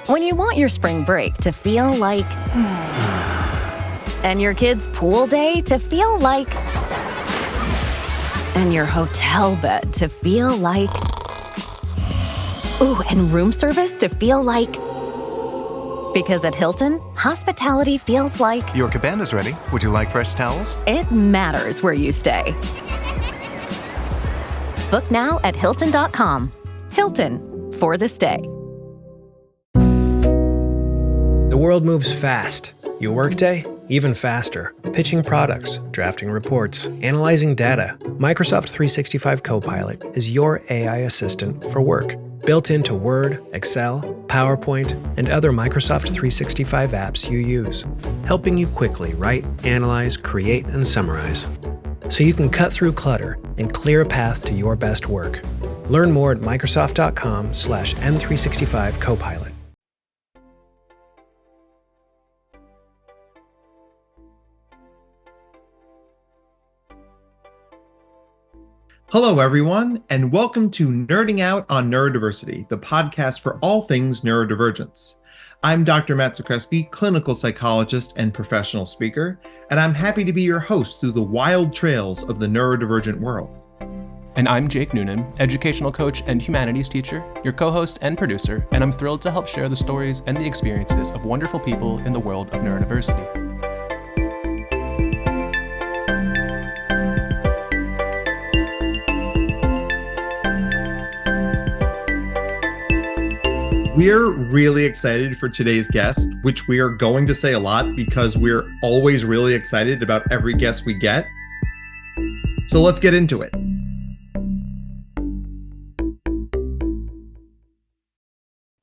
When you want your spring break to feel like... and your kids' pool day to feel like... and your hotel bed to feel like... ooh, and room service to feel like... because at Hilton, hospitality feels like... Your cabana's ready. Would you like fresh towels? It matters where you stay. Book now at Hilton.com. Hilton, for the stay. The world moves fast. Your workday, even faster. Pitching products, drafting reports, analyzing data. Microsoft 365 Copilot is your AI assistant for work. Built into Word, Excel, PowerPoint, and other Microsoft 365 apps you use. Helping you quickly write, analyze, create, and summarize. So you can cut through clutter and clear a path to your best work. Learn more at Microsoft.com/M365 Copilot. Hello, everyone, and welcome to Nerding Out on Neurodiversity, the podcast for all things neurodivergence. I'm Dr. Matt Zakreski, clinical psychologist and professional speaker, and I'm happy to be your host through the wild trails of the neurodivergent world. And I'm Jake Noonan, educational coach and humanities teacher, your co-host and producer, and I'm thrilled to help share the stories and the experiences of wonderful people in the world of neurodiversity. We're really excited for today's guest, which we are going to say a lot because we're always really excited about every guest we get. So let's get into it.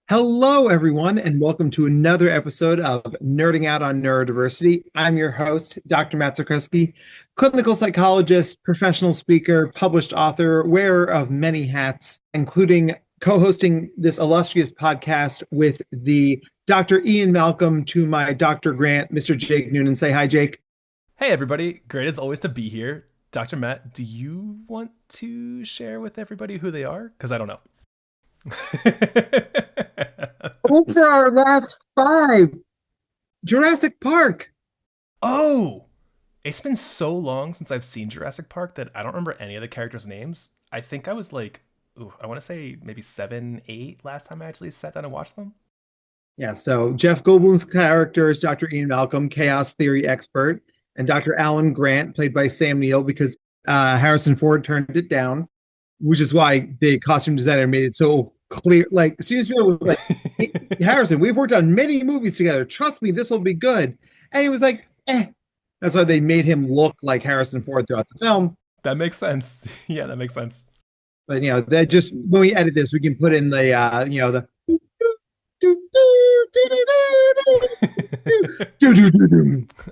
Hello, everyone, and welcome to another episode of Nerding Out on Neurodiversity. I'm your host, Dr. Matt Zakreski, clinical psychologist, professional speaker, published author, wearer of many hats, including co-hosting this illustrious podcast with the Dr. Ian Malcolm to my Dr. Grant, Mr. Jake Noonan. Say hi, Jake. Hey, everybody. Great as always to be here. Dr. Matt, do you want to share with everybody who they are? Because I don't know. For our last 5, Jurassic Park. Oh, it's been so long since I've seen Jurassic Park that I don't remember any of the characters' names. I think I was like, I want to say maybe 7, 8 last time I actually sat down and watched them. Yeah, so Jeff Goldblum's character is Dr. Ian Malcolm, chaos theory expert, and Dr. Alan Grant, played by Sam Neill, because Harrison Ford turned it down, which is why the costume designer made it so clear. Like, Steven Spielberg was like, hey, Harrison, we've worked on many movies together. Trust me, this will be good. And he was like, eh. That's why they made him look like Harrison Ford throughout the film. That makes sense. Yeah, that makes sense. But, you know, that just, when we edit this, we can put in the, the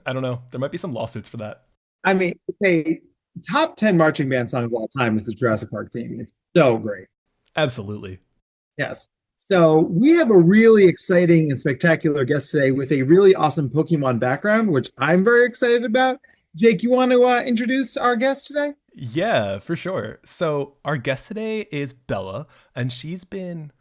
I don't know. There might be some lawsuits for that. I mean, a top 10 marching band song of all time is the Jurassic Park theme. It's so great. Absolutely. Yes. So we have a really exciting and spectacular guest today with a really awesome Pokemon background, which I'm very excited about. Jake, you want to introduce our guest today? Yeah, for sure. So our guest today is Bella, and she's been,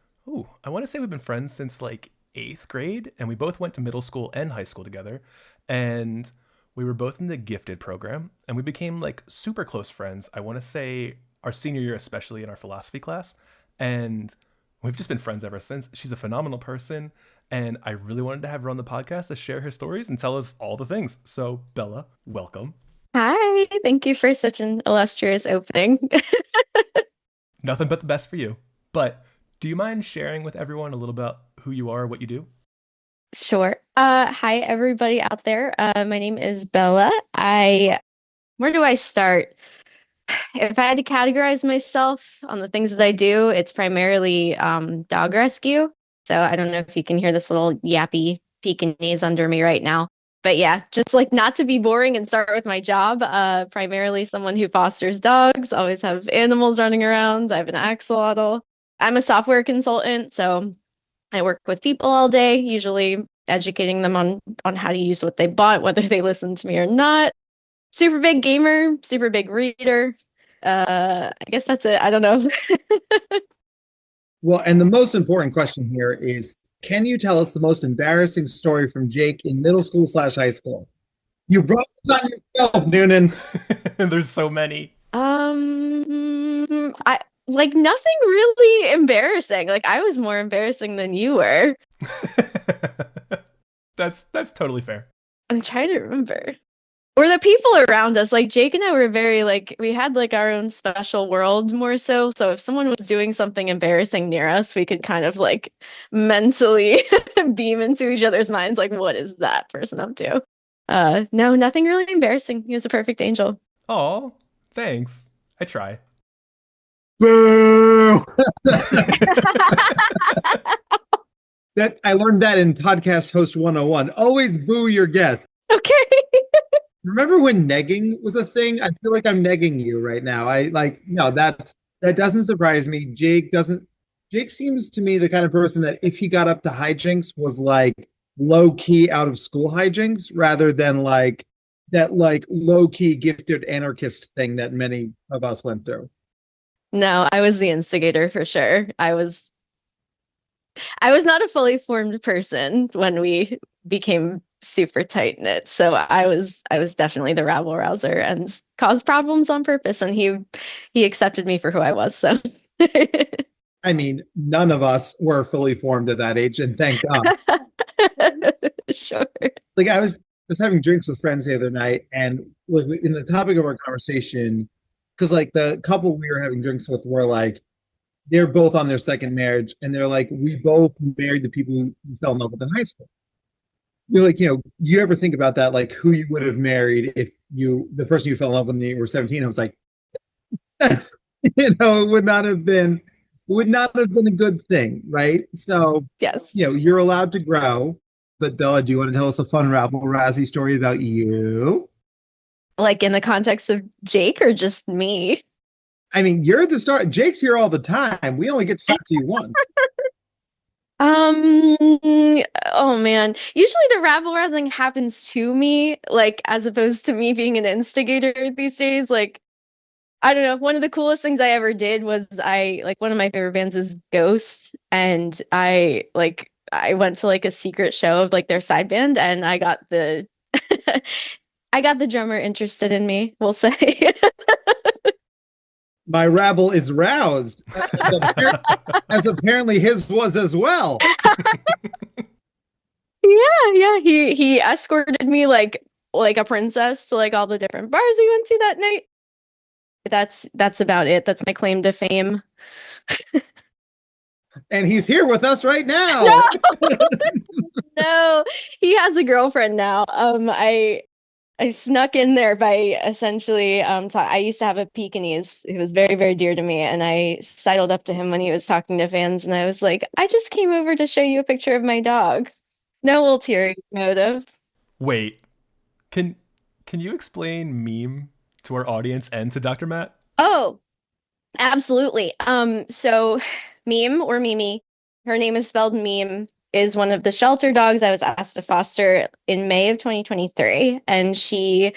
I want to say we've been friends since like 8th grade, and we both went to middle school and high school together, and we were both in the gifted program, and we became like super close friends. I want to say our senior year, especially in our philosophy class, and we've just been friends ever since. She's a phenomenal person, and I really wanted to have her on the podcast to share her stories and tell us all the things. So Bella, welcome. Hi, thank you for such an illustrious opening. Nothing but the best for you. But do you mind sharing with everyone a little about who you are, what you do? Sure. Hi, everybody out there. My name is Bella. Where do I start? If I had to categorize myself on the things that I do, it's primarily dog rescue. So I don't know if you can hear this little yappy Pekingese under me right now. But yeah, just like not to be boring and start with my job, primarily someone who fosters dogs, always have animals running around. I have an axolotl. I'm a software consultant, so I work with people all day, usually educating them on how to use what they bought, whether they listen to me or not. Super big gamer, super big reader. I guess that's it. I don't know. Well, and the most important question here is Can you tell us the most embarrassing story from Jake in middle school / high school? You brought this on yourself, Noonan. There's so many. I like nothing really embarrassing. Like I was more embarrassing than you were. That's totally fair. I'm trying to remember. Or the people around us, like Jake and I were very like we had like our own special world more so. So if someone was doing something embarrassing near us, we could kind of like mentally beam into each other's minds, like, what is that person up to? No, nothing really embarrassing. He was a perfect angel. Oh, thanks. I try. Boo! That I learned that in podcast host 101. Always boo your guests. Okay. Remember when negging was a thing? I feel like I'm negging you right now. No, that doesn't surprise me. Jake seems to me the kind of person that if he got up to hijinks was like low key out of school hijinks rather than like that like low key gifted anarchist thing that many of us went through. No, I was the instigator for sure. I was not a fully formed person when we became super tight knit. So I was definitely the rabble rouser and caused problems on purpose. And he accepted me for who I was. So I mean, none of us were fully formed at that age, and thank God. Sure. Like I was having drinks with friends the other night, and like in the topic of our conversation, because like the couple we were having drinks with were like, they're both on their second marriage, and they're like, we both married the people who fell in love with in high school. You're like, do you ever think about that? Like who you would have married if the person you fell in love with when you were 17? I was like, it would not have been a good thing, right? So Yes. you're allowed to grow. But Bella, do you want to tell us a fun rabble-rousy story about you? Like in the context of Jake or just me? I mean, you're the star. Jake's here all the time. We only get to talk to you once. Oh man. Usually the rabble rousing happens to me, like as opposed to me being an instigator these days. Like, I don't know. One of the coolest things I ever did was one of my favorite bands is Ghost, and I went to like a secret show of like their side band, and I got the I got the drummer interested in me, we'll say. My rabble is roused, as apparently his was as well. Yeah. He escorted me like a princess to like all the different bars we went to that night. That's about it. That's my claim to fame. And he's here with us right now. No, he has a girlfriend now. I snuck in there by essentially I used to have a Pekingese who was very, very dear to me, and I sidled up to him when he was talking to fans, and I was like, I just came over to show you a picture of my dog. No ulterior motive. Wait, can you explain meme to our audience and to Dr. Matt? Oh, absolutely. So Meme or Mimi, her name is spelled Meme, is one of the shelter dogs I was asked to foster in May of 2023, and she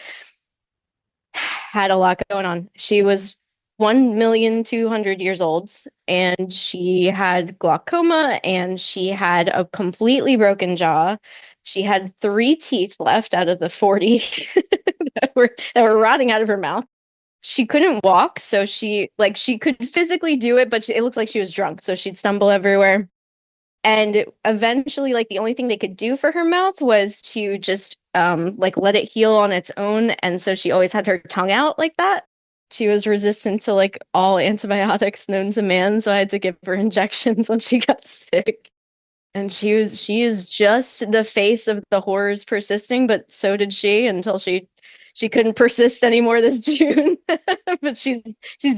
had a lot going on. She was 1,200,000 years old, and she had glaucoma, and she had a completely broken jaw. She had 3 teeth left out of the 40 that were rotting out of her mouth. She couldn't walk, so she could physically do it, but it looks like she was drunk, so she'd stumble everywhere. And eventually, like the only thing they could do for her mouth was to just let it heal on its own. And so she always had her tongue out like that. She was resistant to like all antibiotics known to man, so I had to give her injections when she got sick. And she is just the face of the horrors persisting, but so did she until she couldn't persist anymore this June. But she's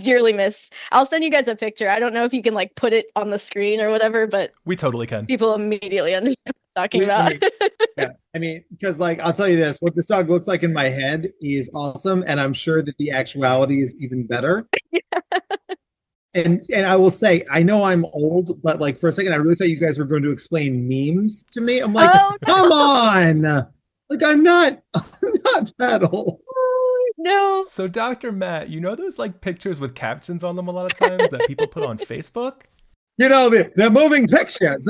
dearly missed. I'll send you guys a picture. I don't know if you can like put it on the screen or whatever, but We totally can. people immediately understand what I'm talking about. Yeah, I mean, because like I'll tell you this, what this dog looks like in my head is awesome, and I'm sure that the actuality is even better. And I will say, I know I'm old, but like for a second, I really thought you guys were going to explain memes to me. I'm like, Oh, no. come on, like I'm not that old. No. So Dr. Matt, you know those like pictures with captions on them a lot of times that people put on Facebook? You know, the moving pictures.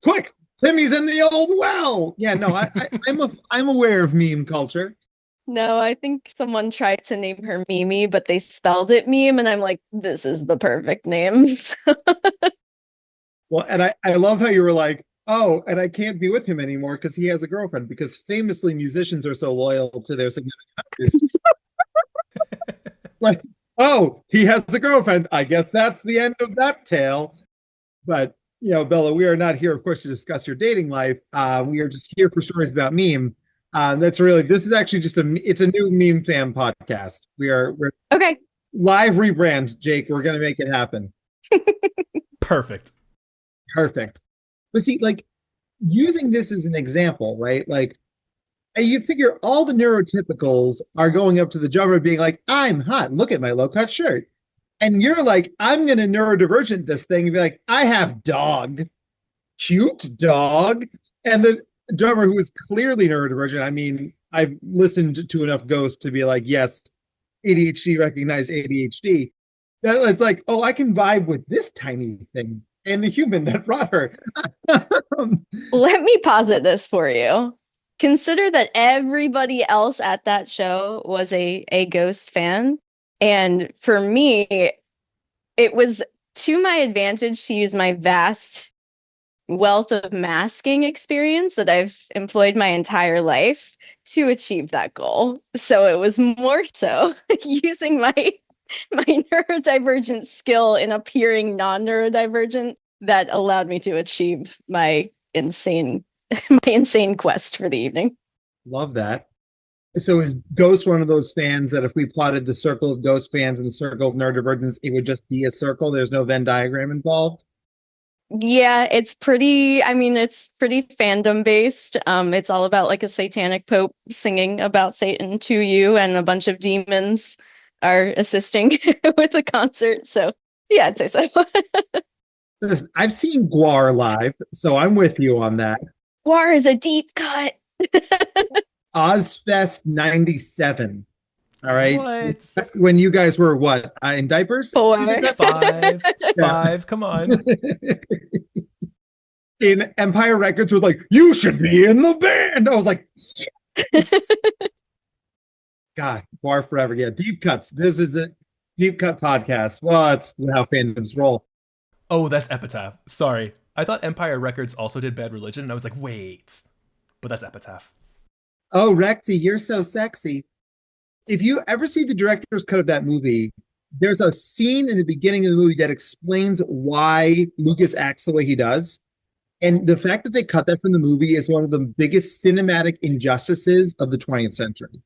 Quick, Timmy's in the old well. Yeah, no, I'm aware of meme culture. No, I think someone tried to name her Mimi, but they spelled it meme, and I'm like, this is the perfect name. Well, and I love how you were like, oh, and I can't be with him anymore because he has a girlfriend. Because famously, musicians are so loyal to their significant others. Like, oh, he has a girlfriend. I guess that's the end of that tale. But Bella, we are not here, of course, to discuss your dating life. We are just here for stories about meme. This is actually it's a new meme fan podcast. We're Okay. live rebrand, Jake. We're gonna make it happen. Perfect. But see, like using this as an example, right? Like you figure all the neurotypicals are going up to the drummer being like, I'm hot, look at my low-cut shirt. And you're like, I'm gonna neurodivergent this thing and be like, I have dog, cute dog. And the drummer, who is clearly neurodivergent, I mean, I've listened to enough ghosts to be like, yes, ADHD recognize ADHD. It's like, oh, I can vibe with this tiny thing and the human that brought her. Let me posit this for you. Consider that everybody else at that show was a Ghost fan. And for me, it was to my advantage to use my vast wealth of masking experience that I've employed my entire life to achieve that goal. So it was more so using my neurodivergent skill in appearing non-neurodivergent that allowed me to achieve my insane quest for the evening. Love that. So is Ghost one of those fans that if we plotted the circle of Ghost fans and the circle of neurodivergence, it would just be a circle? There's no Venn diagram involved? Yeah, it's pretty fandom based. It's all about like a satanic pope singing about Satan to you, and a bunch of demons are assisting with the concert. So yeah, I'd say so. Listen, I've seen Guar live, so I'm with you on that. War is a deep cut. Ozfest 97. All right. What? When you guys were what? In diapers? 4. Five. Come on. In Empire Records were like, you should be in the band. I was like, yes. God, Guar forever. Yeah, deep cuts. This is a deep cut podcast. Well, that's how fandoms roll. Oh, that's Epitaph. Sorry. I thought Empire Records also did Bad Religion, and I was like, wait. But that's Epitaph. Oh, Rexy, you're so sexy. If you ever see the director's cut of that movie, there's a scene in the beginning of the movie that explains why Lucas acts the way he does. And the fact that they cut that from the movie is one of the biggest cinematic injustices of the 20th century.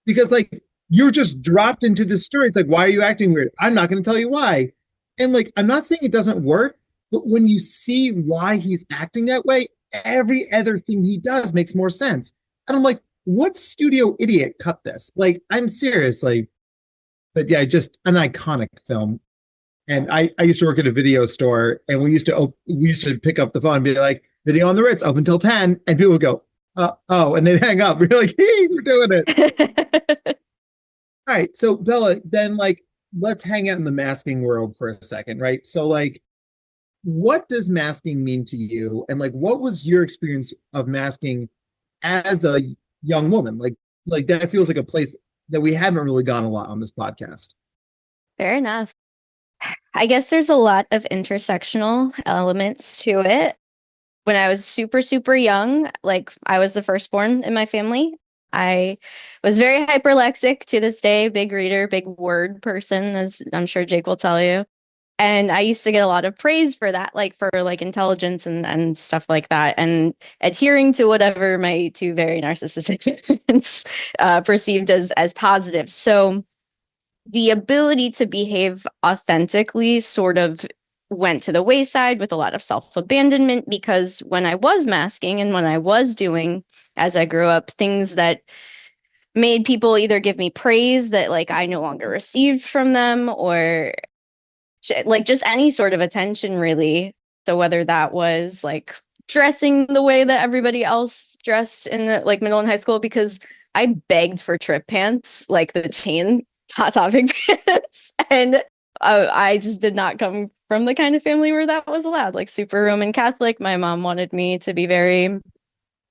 Because, like, you're just dropped into this story. It's like, why are you acting weird? I'm not going to tell you why. And, like, I'm not saying it doesn't work, but when you see why he's acting that way, every other thing he does makes more sense. And I'm like, what studio idiot cut this? Like, I'm serious. Like, but yeah, just an iconic film. And I used to work at a video store, and we used to pick up the phone and be like, video on the Ritz, open till 10. And people would go, oh, and they'd hang up. We're like, hey, we're doing it. All right. So Bella, then like, let's hang out in the masking world for a second, right? So like, what does masking mean to you? And like, what was your experience of masking as a young woman? Like that feels like a place that we haven't really gone a lot on this podcast. Fair enough. I guess there's a lot of intersectional elements to it. When I was super, super young, like I was the firstborn in my family. I was very hyperlexic to this day, big reader, big word person, as I'm sure Jake will tell you. And I used to get a lot of praise for that, like for like intelligence and stuff like that, and adhering to whatever my two very narcissistic parents perceived as positive. So the ability to behave authentically sort of went to the wayside with a lot of self-abandonment, because when I was masking and when I was doing, as I grew up, things that made people either give me praise that like I no longer received from them, or like just any sort of attention really. So whether that was like dressing the way that everybody else dressed in the like middle and high school, because I begged for trip pants, like the chain Hot Topic pants, and I just did not come from the kind of family where that was allowed, like super Roman Catholic. My mom wanted me to be very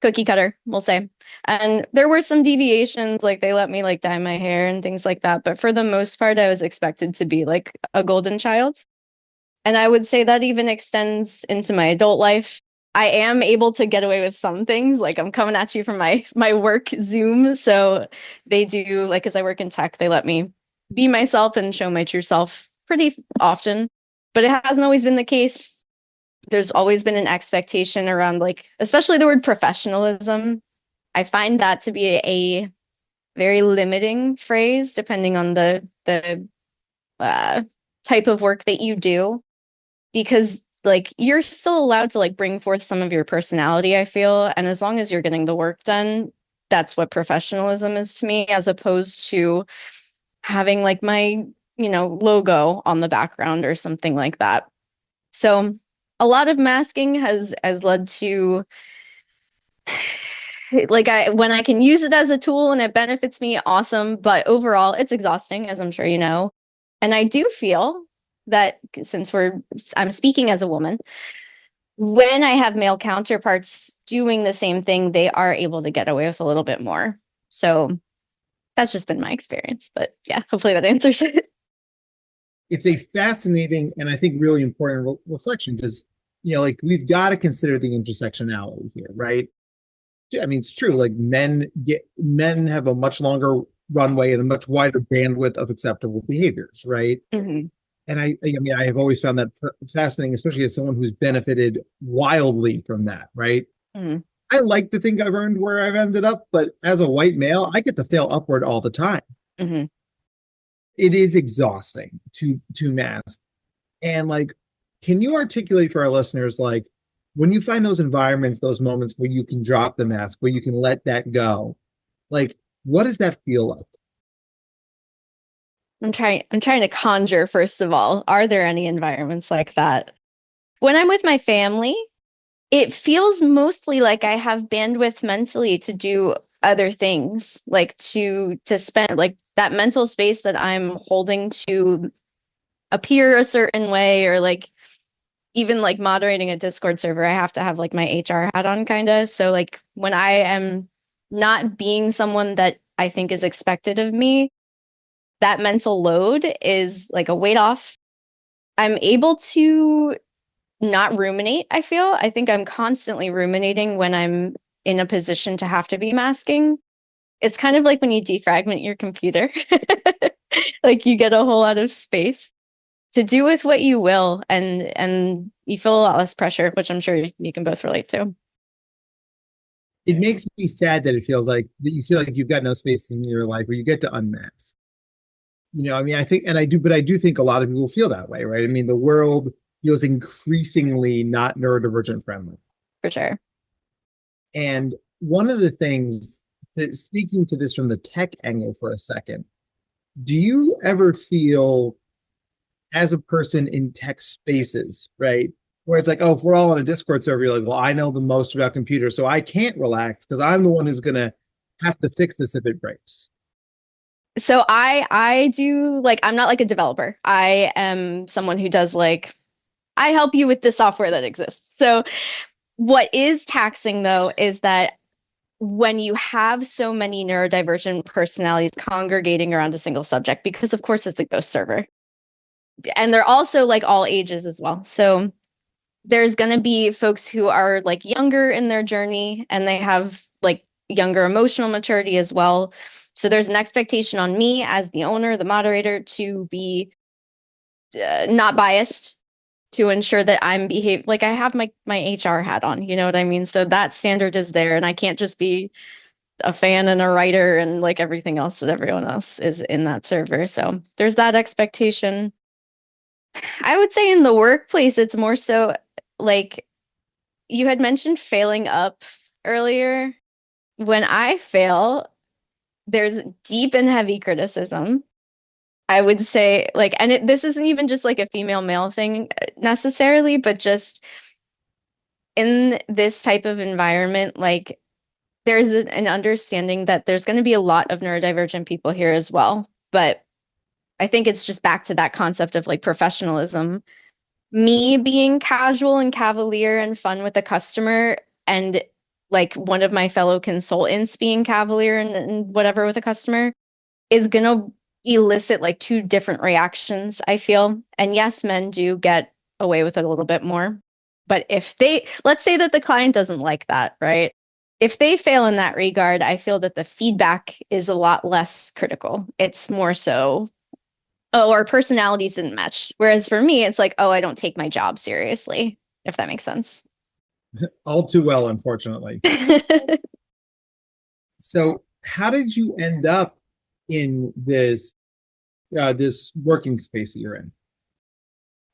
cookie cutter, we'll say. And there were some deviations, like they let me like dye my hair and things like that. But for the most part, I was expected to be like a golden child. And I would say that even extends into my adult life. I am able to get away with some things. Like I'm coming at you from my work Zoom. So they do, like, because I work in tech, they let me be myself and show my true self pretty often. But it hasn't always been the case. There's always been an expectation around, like, especially the word professionalism. I find that to be a very limiting phrase depending on the type of work that you do, because like you're still allowed to like bring forth some of your personality, I feel, and as long as you're getting the work done, that's what professionalism is to me, as opposed to having like my, logo on the background or something like that. So a lot of masking has led to, like, when I can use it as a tool and it benefits me, awesome, but overall it's exhausting, as I'm sure you know. And I do feel that since I'm speaking as a woman, when I have male counterparts doing the same thing, they are able to get away with a little bit more. So that's just been my experience. But yeah, hopefully that answers it. It's a fascinating and I think really important reflection because, like we've got to consider the intersectionality here, right? I mean, it's true. Like men have a much longer runway and a much wider bandwidth of acceptable behaviors, right? Mm-hmm. And I mean, I have always found that fascinating, especially as someone who's benefited wildly from that, right? Mm-hmm. I like to think I've earned where I've ended up, but as a white male, I get to fail upward all the time. Mm-hmm. It is exhausting to mask. And like, can you articulate for our listeners, like, when you find those environments, those moments where you can drop the mask, where you can let that go, like, what does that feel like? I'm trying to conjure, first of all, are there any environments like that? When I'm with my family, it feels mostly like I have bandwidth mentally to do other things, like to spend like that mental space that I'm holding to appear a certain way, or like even like moderating a Discord server, I have to have like my HR hat on kind of. So like when I am not being someone that I think is expected of me, that mental load is like a weight off. I'm able to not ruminate, I feel. I think I'm constantly ruminating when I'm in a position to have to be masking. It's kind of like when you defragment your computer. Like you get a whole lot of space to do with what you will, and you feel a lot less pressure, which I'm sure you can both relate to. It makes me sad that it feels like that you feel like you've got no spaces in your life where you get to unmask. I mean, I think, and but I do think a lot of people feel that way, right? I mean, the world feels increasingly not neurodivergent friendly. For sure. And one of the things that, speaking to this from the tech angle for a second, do you ever feel as a person in tech spaces, right? Where it's like, oh, if we're all on a Discord server, you're like, well, I know the most about computers, so I can't relax because I'm the one who's going to have to fix this if it breaks. So I do, like, I'm not like a developer. I am someone who does like, I help you with the software that exists. So what is taxing though is that when you have so many neurodivergent personalities congregating around a single subject, because of course it's a ghost server, and they're also like all ages as well. So there's going to be folks who are like younger in their journey and they have like younger emotional maturity as well. So there's an expectation on me as the owner, the moderator, to be not biased, to ensure that I'm like I have my HR hat on, you know what I mean? So that standard is there, and I can't just be a fan and a writer and like everything else that everyone else is in that server. So there's that expectation. I would say in the workplace, it's more so like you had mentioned failing up earlier. When I fail, there's deep and heavy criticism. I would say, like, and this isn't even just like a female male thing necessarily, but just in this type of environment, like there's an understanding that there's going to be a lot of neurodivergent people here as well. But I think it's just back to that concept of like professionalism. Me being casual and cavalier and fun with the customer, and like one of my fellow consultants being cavalier and whatever with a customer is going to elicit like two different reactions, I feel. And yes, men do get away with it a little bit more. But let's say that the client doesn't like that, right? If they fail in that regard, I feel that the feedback is a lot less critical. It's more so, oh, our personalities didn't match. Whereas for me, it's like, oh, I don't take my job seriously, if that makes sense. All too well, unfortunately. So how did you end up in this working space that you're in?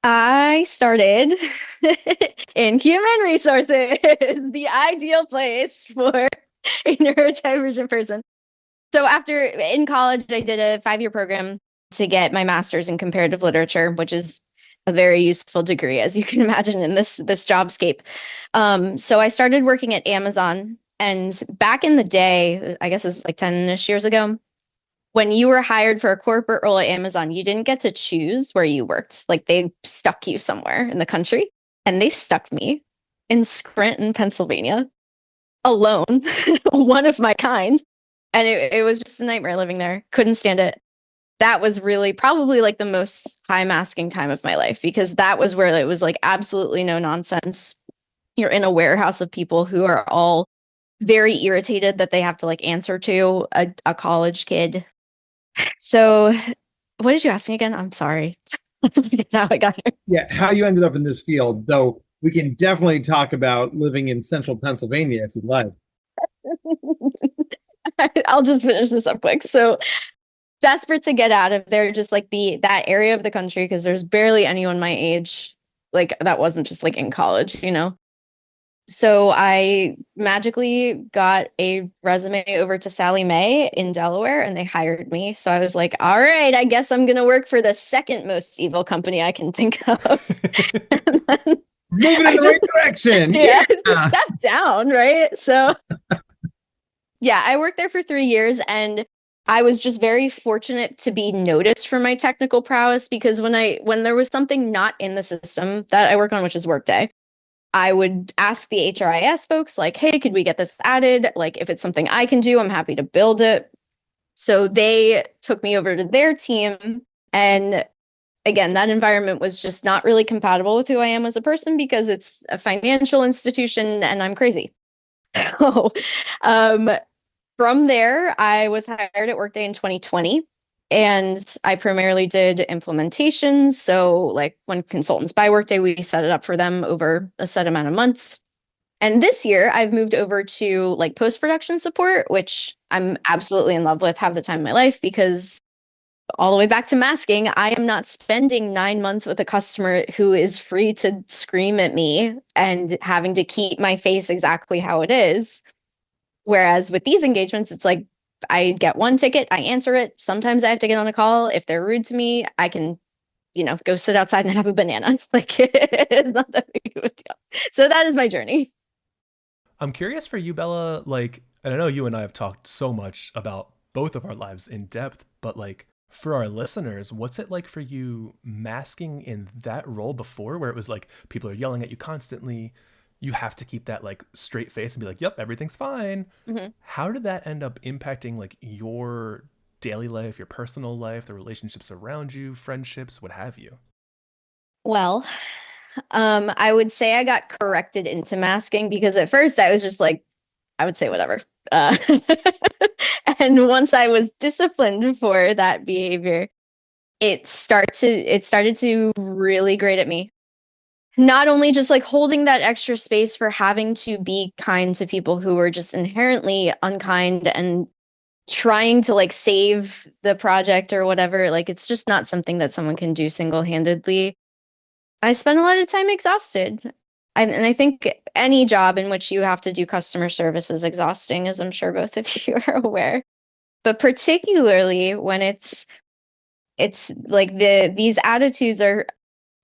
I started in human resources, the ideal place for a neurodivergent person. So in college, I did a 5-year program to get my master's in comparative literature, which is a very useful degree, as you can imagine, in this jobscape. So I started working at Amazon, and back in the day, I guess it's like 10-ish years ago, when you were hired for a corporate role at Amazon, you didn't get to choose where you worked. Like they stuck you somewhere in the country, and they stuck me in Scranton, Pennsylvania, alone, one of my kind. And it was just a nightmare living there. Couldn't stand it. That was really probably like the most high masking time of my life, because that was where it was like absolutely no nonsense. You're in a warehouse of people who are all very irritated that they have to like answer to a college kid. So what did you ask me again? I'm sorry. How I got here. Yeah, how you ended up in this field, though we can definitely talk about living in central Pennsylvania if you'd like. I'll just finish this up quick. So desperate to get out of there, just like that area of the country, because there's barely anyone my age like that wasn't just like in college, So I magically got a resume over to Sallie Mae in Delaware, and they hired me. So I was like, all right, I guess I'm going to work for the second most evil company I can think of. Moving in the right direction. Yeah, step down, right? So yeah, I worked there for 3 years, and I was just very fortunate to be noticed for my technical prowess, because when there was something not in the system that I work on, which is Workday, I would ask the HRIS folks, like, hey, could we get this added? Like, if it's something I can do, I'm happy to build it. So they took me over to their team. And again, that environment was just not really compatible with who I am as a person, because it's a financial institution and I'm crazy. So from there, I was hired at Workday in 2020. And I primarily did implementations. So like when consultants buy Workday, we set it up for them over a set amount of months. And this year I've moved over to like post-production support, which I'm absolutely in love with, have the time of my life, because all the way back to masking, I am not spending 9 months with a customer who is free to scream at me and having to keep my face exactly how it is. Whereas with these engagements, it's like, I get one ticket, I answer it. Sometimes I have to get on a call. If they're rude to me, I can, go sit outside and have a banana. Like, it's not that big of a deal. So that is my journey. I'm curious for you, Bella, like, and I know you and I have talked so much about both of our lives in depth, but like for our listeners, what's it like for you masking in that role before, where it was like people are yelling at you constantly? You have to keep that like straight face and be like, yep, everything's fine. Mm-hmm. How did that end up impacting like your daily life, your personal life, the relationships around you, friendships, what have you? Well, I would say I got corrected into masking, because at first I was just like, I would say whatever. And once I was disciplined for that behavior, it started to really grate at me. Not only just like holding that extra space for having to be kind to people who were just inherently unkind and trying to like save the project or whatever. Like, it's just not something that someone can do single-handedly. I spent a lot of time exhausted. And I think any job in which you have to do customer service is exhausting, as I'm sure both of you are aware. But particularly when it's like these attitudes are,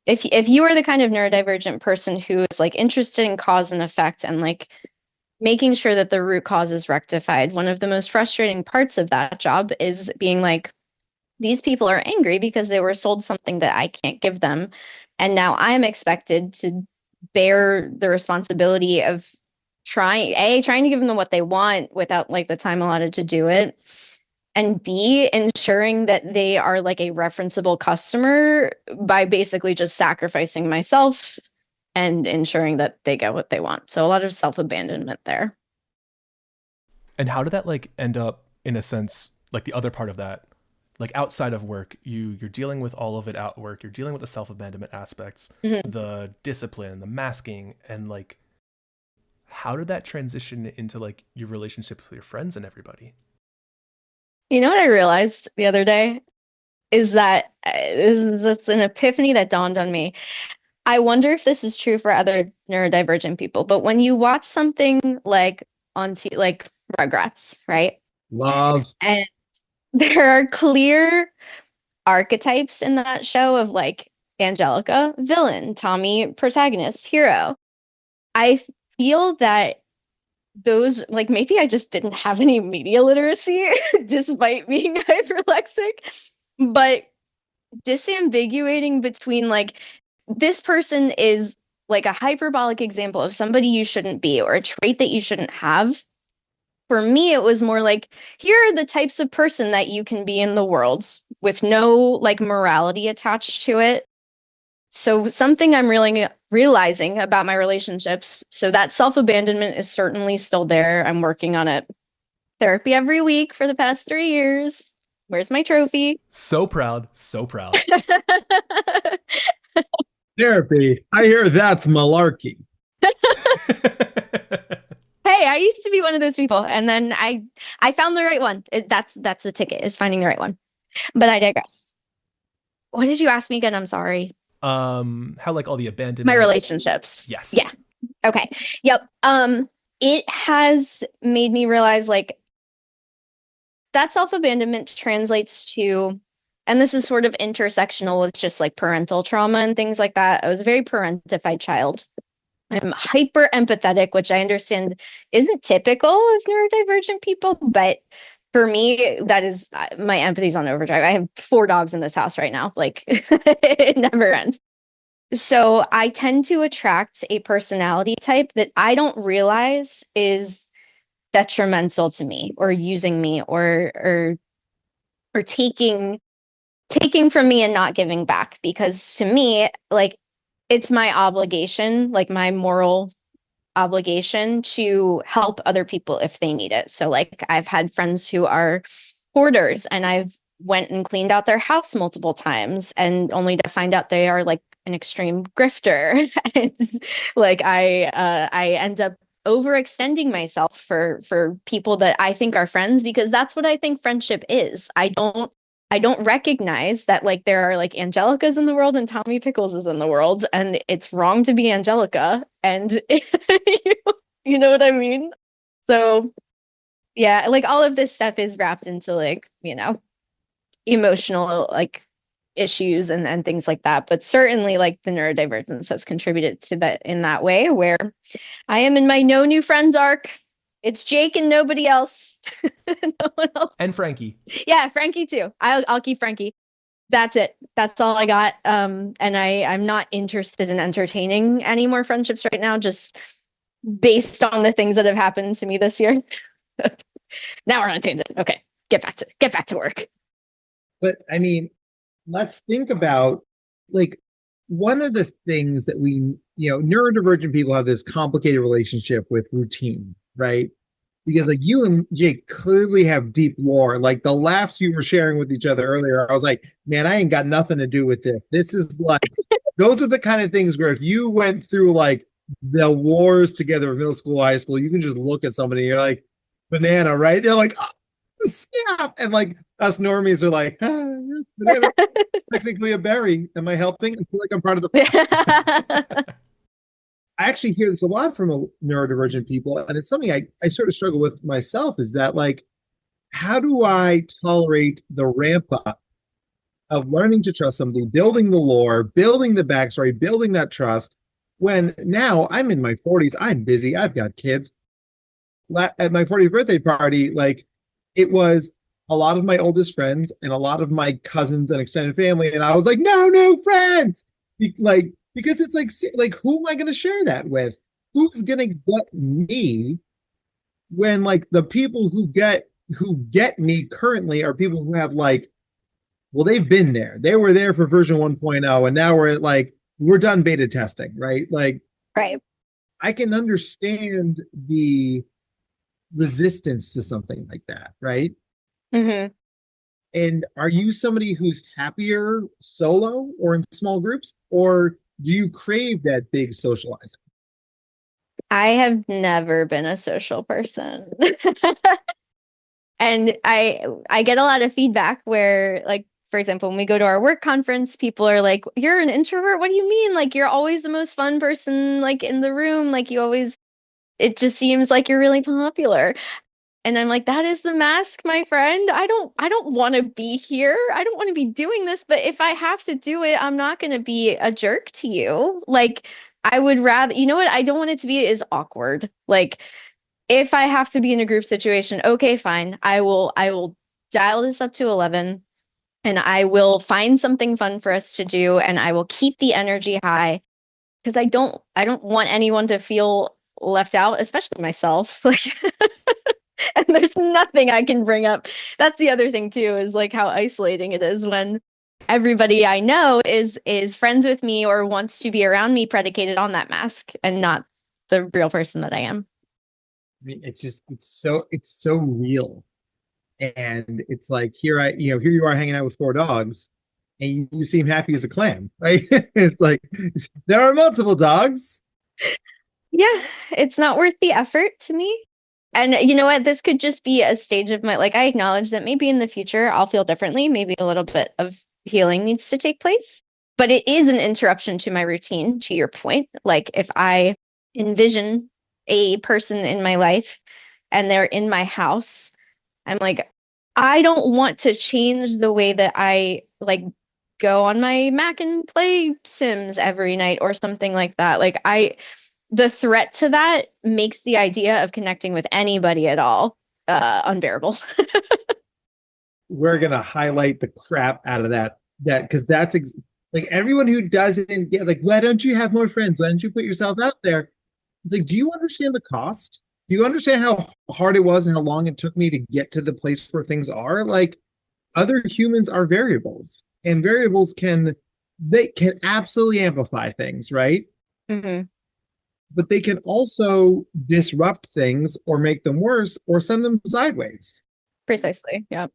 if you are the kind of neurodivergent person who is like interested in cause and effect and like making sure that the root cause is rectified, one of the most frustrating parts of that job is being like, these people are angry because they were sold something that I can't give them. And now I'm expected to bear the responsibility of trying to give them what they want without like the time allotted to do it. And B, ensuring that they are like a referenceable customer by basically just sacrificing myself and ensuring that they get what they want. So a lot of self-abandonment there. And how did that like end up in a sense, like the other part of that, like outside of work, you're dealing with all of it at work, you're dealing with the self-abandonment aspects, the discipline, the masking, and like how did that transition into like your relationship with your friends and everybody? You know what I realized the other day is that this is just an epiphany that dawned on me. I wonder if this is true for other neurodivergent people, but when you watch something like like Rugrats, right? Love. And there are clear archetypes in that show of like Angelica, villain, Tommy, protagonist, hero. I feel that those, like, maybe I just didn't have any media literacy despite being hyperlexic, but disambiguating between like this person is like a hyperbolic example of somebody you shouldn't be or a trait that you shouldn't have. For me, it was more like, here are the types of person that you can be in the world with no like morality attached to it. So something I'm really realizing about my relationships. So that self-abandonment is certainly still there. I'm working on it. Therapy every week for the past 3 years. Where's my trophy? So proud, so proud. Therapy. I hear that's malarkey. Hey, I used to be one of those people, and then I found the right one. That's the ticket, is finding the right one. But I digress. What did you ask me again? I'm sorry. How like all the abandonment. My relationships. Yes. Yeah. Okay. Yep. It has made me realize like that self-abandonment translates to, and this is sort of intersectional with just like parental trauma and things like that. I was a very parentified child. I'm hyper empathetic, which I understand isn't typical of neurodivergent people, but for me, that is my empathy's on overdrive. I have 4 dogs in this house right now. Like it never ends. So I tend to attract a personality type that I don't realize is detrimental to me or using me or taking from me and not giving back, because to me, like, it's my obligation, like my moral obligation to help other people if they need it. So like I've had friends who are hoarders and I've went and cleaned out their house multiple times and only to find out they are like an extreme grifter. And like I end up overextending myself for people that I think are friends, because that's what I think friendship is. I don't recognize that like there are like Angelicas in the world and Tommy Pickles is in the world, and it's wrong to be Angelica, and you know what I mean? So yeah, like all of this stuff is wrapped into like, you know, emotional like issues and things like that. But certainly like the neurodivergence has contributed to that in that way, where I am in my no new friends arc. It's Jake and nobody else. No one else. And Frankie. Yeah, Frankie too. I'll keep Frankie. That's it. That's all I got. And I'm not interested in entertaining any more friendships right now, just based on the things that have happened to me this year. Now we're on a tangent. Okay, get back to work. But I mean, let's think about like one of the things that we, you know, neurodivergent people have this complicated relationship with routine, right? Because like you and Jake clearly have deep lore. Like the laughs you were sharing with each other earlier, I was like, man, I ain't got nothing to do with this. This is like, those are the kind of things where if you went through like the wars together in middle school, high school, you can just look at somebody and you're like, banana, right? They're like, oh, snap. And like us normies are like, it's banana. Technically a berry. Am I helping? I feel like I'm part of the I actually hear this a lot from neurodivergent people, and it's something I sort of struggle with myself, is that like, how do I tolerate the ramp up of learning to trust somebody, building the lore, building the backstory, building that trust, when now I'm in my 40s, I'm busy, I've got kids. At my 40th birthday party, like it was a lot of my oldest friends and a lot of my cousins and extended family, and I was like, no friends, like because it's like who am I going to share that with? Who's going to get me when like the people who get me currently are people who have like, well, they've been there. They were there for version 1.0, and now we're at like we're done beta testing, right? Like, Right. I can understand the resistance to something like that, right? Mm-hmm. And are you somebody who's happier solo or in small groups, or do you crave that big socializing? I have never been a social person. And I get a lot of feedback where, like, for example, when we go to our work conference, people are like, "You're an introvert? What do you mean? Like, you're always the most fun person, like, in the room. Like, you always, it just seems like you're really popular." And I'm like, "That is the mask, my friend. I don't want to be here. I don't want to be doing this, but if I have to do it, I'm not going to be a jerk to you. Like, I would rather, you know what? I don't want it to be as awkward. Like, if I have to be in a group situation, okay, fine. I will dial this up to 11 and I will find something fun for us to do and I will keep the energy high because I don't want anyone to feel left out, especially myself. Like, and there's nothing I can bring up. That's the other thing too, is like how isolating it is when everybody I know is friends with me or wants to be around me predicated on that mask and not the real person that I am. I mean, it's so real. And it's like here you are hanging out with four dogs and you seem happy as a clam, right? It's like there are multiple dogs. Yeah, it's not worth the effort to me. And you know what? This could just be a stage of my, like, I acknowledge that maybe in the future I'll feel differently. Maybe a little bit of healing needs to take place. But it is an interruption to my routine, to your point. Like, if I envision a person in my life and they're in my house, I'm like, I don't want to change the way that I like go on my Mac and play Sims every night or something like that. Like, the threat to that makes the idea of connecting with anybody at all unbearable. We're gonna highlight the crap out of that because like everyone who doesn't get like, why don't you have more friends? Why don't you put yourself out there? It's like, do you understand the cost? Do you understand how hard it was and how long it took me to get to the place where things are? Like, other humans are variables, and variables they can absolutely amplify things, right? Hmm. But they can also disrupt things or make them worse or send them sideways. Precisely. Yeah.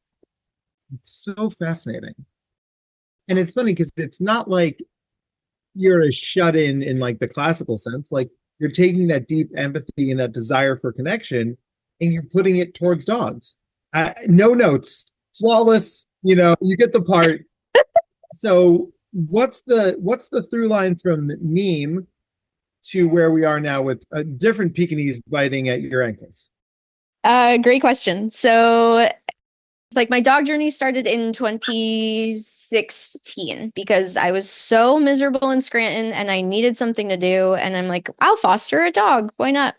It's so fascinating. And it's funny because it's not like you're a shut in like the classical sense. Like, you're taking that deep empathy and that desire for connection and you're putting it towards dogs. No notes, flawless, you get the part. So what's the through line from meme to where we are now with a different Pekingese biting at your ankles? Great question. So, like, my dog journey started in 2016 because I was so miserable in Scranton and I needed something to do. And I'm like, I'll foster a dog. Why not?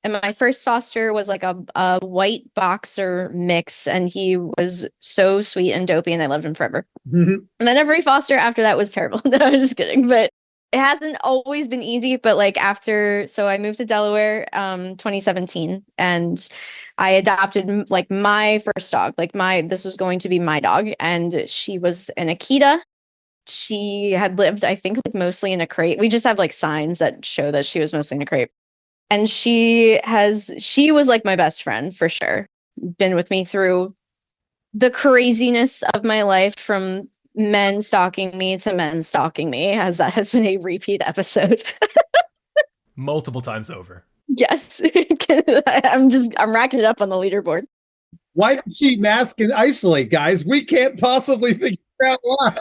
And my first foster was like a white boxer mix, and he was so sweet and dopey, and I loved him forever. Mhm. And then every foster after that was terrible. No, I'm just kidding. But it hasn't always been easy. But like so I moved to Delaware, 2017, and I adopted like my first dog. Like, this was going to be my dog, and she was an Akita. She had lived, I think, like mostly in a crate. We just have like signs that show that she was mostly in a crate. And she was like my best friend for sure. Been with me through the craziness of my life, from men stalking me to men stalking me, as that has been a repeat episode. Multiple times over. Yes. I'm racking it up on the leaderboard. Why did she mask and isolate, guys? We can't possibly figure out why.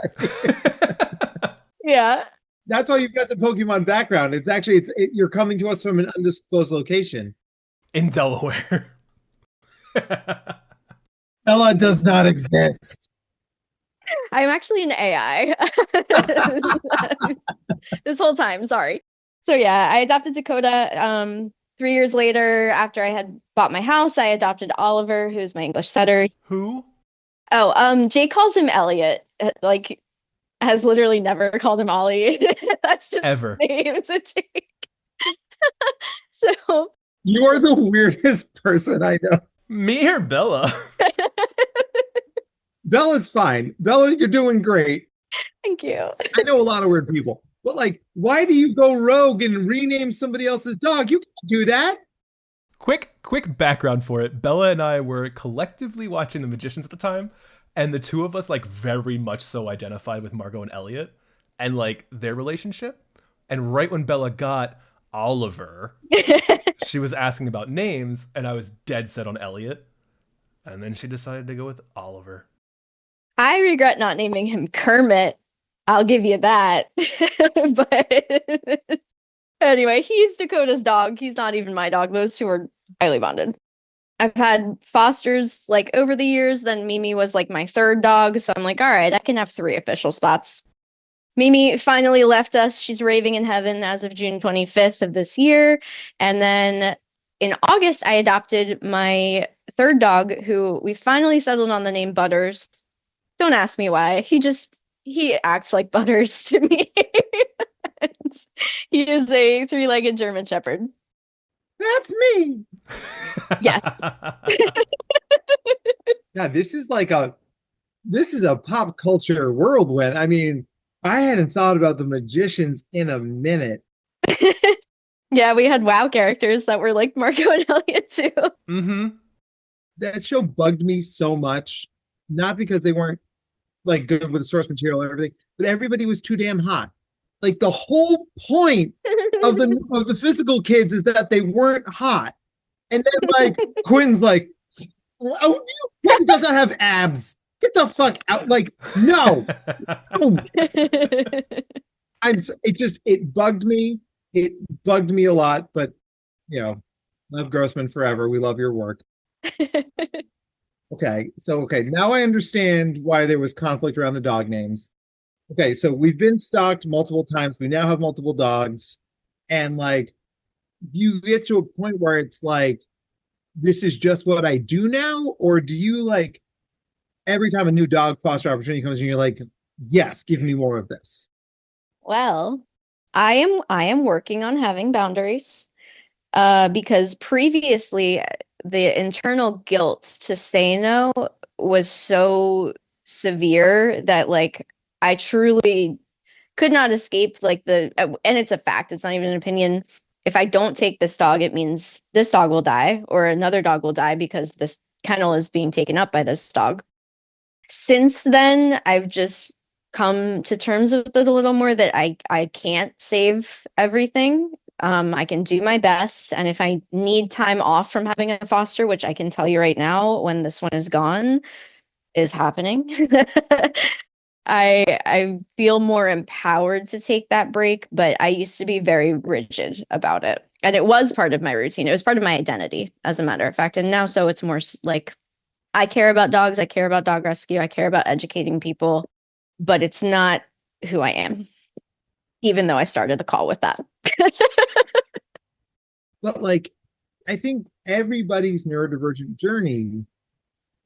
Yeah. That's why you've got the Pokemon background. It's actually you're coming to us from an undisclosed location. In Delaware. Ella does not exist. I'm actually an AI. This whole time, sorry. So yeah, I adopted Dakota. 3 years later, after I had bought my house, I adopted Oliver, who's my English setter. Who? Oh, Jake calls him Elliot. Like, has literally never called him Ollie. That's just Ever. his name to Jake. So You are the weirdest person I know. Me or Bella? Bella's fine. Bella, you're doing great. thank you. I know a lot of weird people, but like, why do you go rogue and rename somebody else's dog? You can't do that. Quick background for it. Bella and I were collectively watching The Magicians at the time, and the two of us like very much so identified with Margot and Elliot and like their relationship. And right when Bella got Oliver, she was asking about names, and I was dead set on Elliot. And then she decided to go with Oliver. I regret not naming him Kermit. I'll give you that. But anyway, he's Dakota's dog. He's not even my dog. Those two are highly bonded. I've had fosters like over the years. Then Mimi was like my third dog. So I'm like, all right, I can have 3 official spots. Mimi finally left us. She's raving in heaven as of June 25th of this year. And then in August, I adopted my third dog, who we finally settled on the name Butters. Don't ask me why. He acts like Butters to me. He is a 3-legged German Shepherd. That's me. Yes. Yeah, this is a pop culture whirlwind. I mean, I hadn't thought about the Magicians in a minute. Yeah, we had WoW characters that were like Marco and Elliot too. Mm-hmm. That show bugged me so much, not because they weren't like good with the source material and everything, but everybody was too damn hot. Like the whole point of the physical kids is that they weren't hot. And then like Quinn's like, oh, Quinn doesn't have abs. Get the fuck out. Like, no. No. It bugged me. It bugged me a lot, but you know, love Grossman forever. We love your work. Okay, now I understand why there was conflict around the dog names. Okay, so we've been stalked multiple times. We now have multiple dogs. And like, you get to a point where it's like, this is just what I do now? Or do you like, every time a new dog foster opportunity comes in, you're like, yes, give me more of this? Well, I am working on having boundaries. Because previously the internal guilt to say no was so severe that like I truly could not escape like and it's a fact, it's not even an opinion. If I don't take this dog, it means this dog will die or another dog will die because this kennel is being taken up by this dog. Since then, I've just come to terms with it a little more that I can't save everything. I can do my best, and if I need time off from having a foster, which I can tell you right now, when this one is gone, is happening. I feel more empowered to take that break, but I used to be very rigid about it. And it was part of my routine. It was part of my identity, as a matter of fact. And now, so it's more like I care about dogs, I care about dog rescue, I care about educating people, but it's not who I am, even though I started the call with that. But like, I think everybody's neurodivergent journey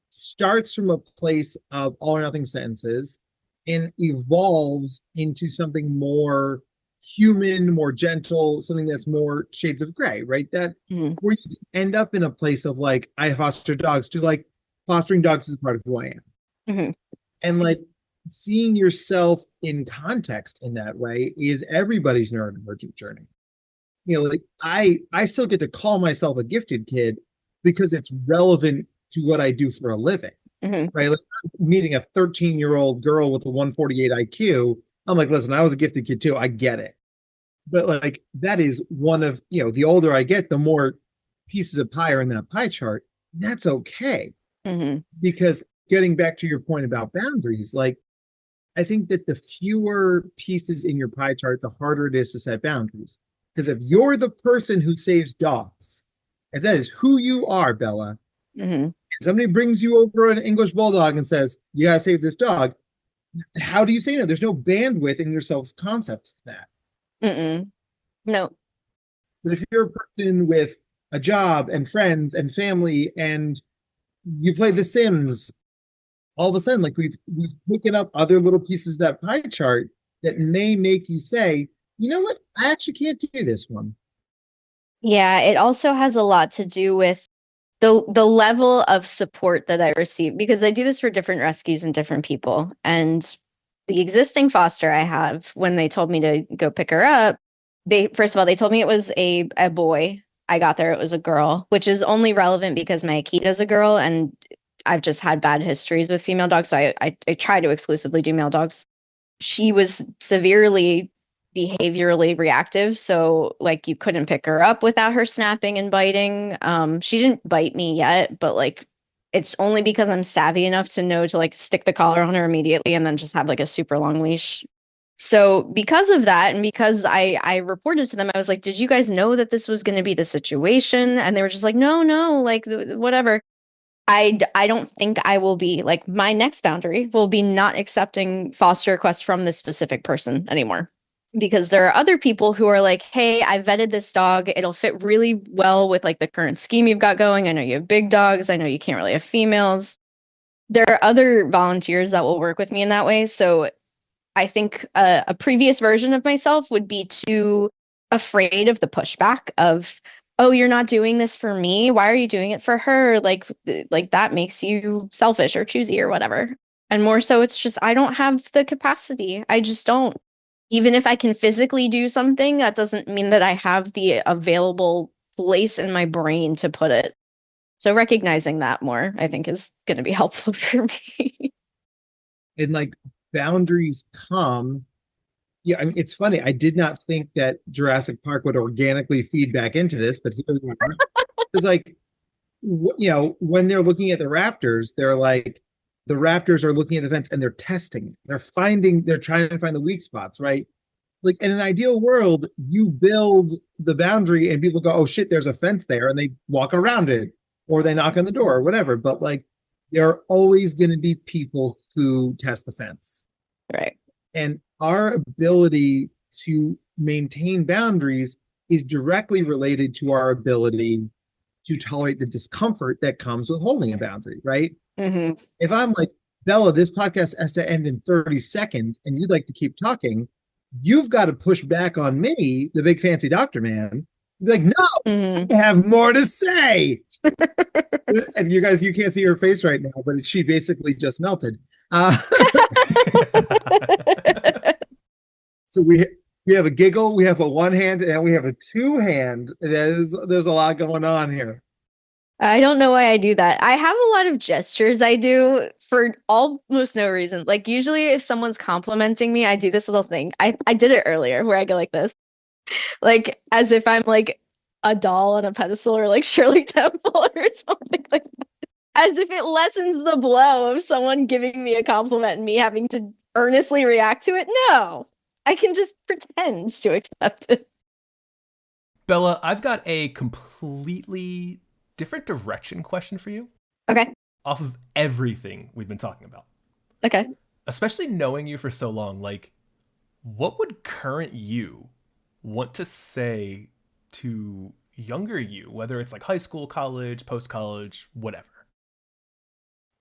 starts from a place of all or nothing sentences and evolves into something more human, more gentle, something that's more shades of gray, right? That where you end up in a place of like, I foster dogs, to like fostering dogs is part of who I am. And like seeing yourself in context in that way is everybody's neurodivergent journey. You know, like I still get to call myself a gifted kid because it's relevant to what I do for a living, right? Like meeting a 13-year-old girl with a 148 IQ, I'm like, listen, I was a gifted kid too. I get it. But like, that is one of, you know, the older I get, the more pieces of pie are in that pie chart. That's okay. Because getting back to your point about boundaries, like, I think that the fewer pieces in your pie chart, the harder it is to set boundaries. Because if you're the person who saves dogs, if that is who you are, Bella, somebody brings you over an English bulldog and says, you gotta save this dog, how do you say no? There's no bandwidth in your self-concept for that. No. But if you're a person with a job and friends and family and you play The Sims all of a sudden, like we've taken up other little pieces of that pie chart that may make you say, you know what, I actually can't do this one. Yeah, it also has a lot to do with the level of support that I receive because I do this for different rescues and different people. And the existing foster I have, when they told me to go pick her up, they first of all they told me it was a boy. I got there, it was a girl, which is only relevant because my Akita's a girl and I've just had bad histories with female dogs. So I try to exclusively do male dogs. She was severely behaviorally reactive, so like you couldn't pick her up without her snapping and biting. She didn't bite me yet, but like it's only because I'm savvy enough to know to like stick the collar on her immediately and then just have like a super long leash. So because of that, and because I reported to them, I was like, "Did you guys know that this was going to be the situation?" And they were just like, "No, no, like whatever." I don't think I will be like my next boundary will be not accepting foster requests from this specific person anymore. Because there are other people who are like, hey, I vetted this dog. It'll fit really well with like the current scheme you've got going. I know you have big dogs. I know you can't really have females. There are other volunteers that will work with me in that way. So I think a previous version of myself would be too afraid of the pushback of, oh, you're not doing this for me. Why are you doing it for her? Like that makes you selfish or choosy or whatever. And more so, it's just I don't have the capacity. I just don't. Even if I can physically do something, that doesn't mean that I have the available place in my brain to put it. So recognizing that more, I think, is going to be helpful for me. And like boundaries come. Yeah, I mean, it's funny. I did not think that Jurassic Park would organically feed back into this, but here we are. It's like, when they're looking at the raptors, they're like, the raptors are looking at the fence and they're testing. They're trying to find the weak spots, right? Like in an ideal world, you build the boundary and people go, oh shit, there's a fence there, and they walk around it or they knock on the door or whatever. But like, there are always going to be people who test the fence. Right. And our ability to maintain boundaries is directly related to our ability to tolerate the discomfort that comes with holding a boundary, right? Mm-hmm. If I'm like, Bella, this podcast has to end in 30 seconds and you'd like to keep talking, you've got to push back on me, the big fancy doctor man. Be like, no, Mm-hmm. I have more to say. And you guys, you can't see her face right now, but she basically just melted. So we have a giggle, we have a one hand, and we have a two hand. There's a lot going on here. I don't know why I do that. I have a lot of gestures I do for almost no reason. Like usually if someone's complimenting me, I do this little thing. I did it earlier where I go like this. Like as if I'm like a doll on a pedestal or like Shirley Temple or something like that. As if it lessens the blow of someone giving me a compliment and me having to earnestly react to it. No, I can just pretend to accept it. Bella, I've got a completely different direction question for you. Okay. Off of everything we've been talking about. Okay. Especially knowing you for so long, like, what would current you want to say to younger you, whether it's like high school, college, post-college, whatever?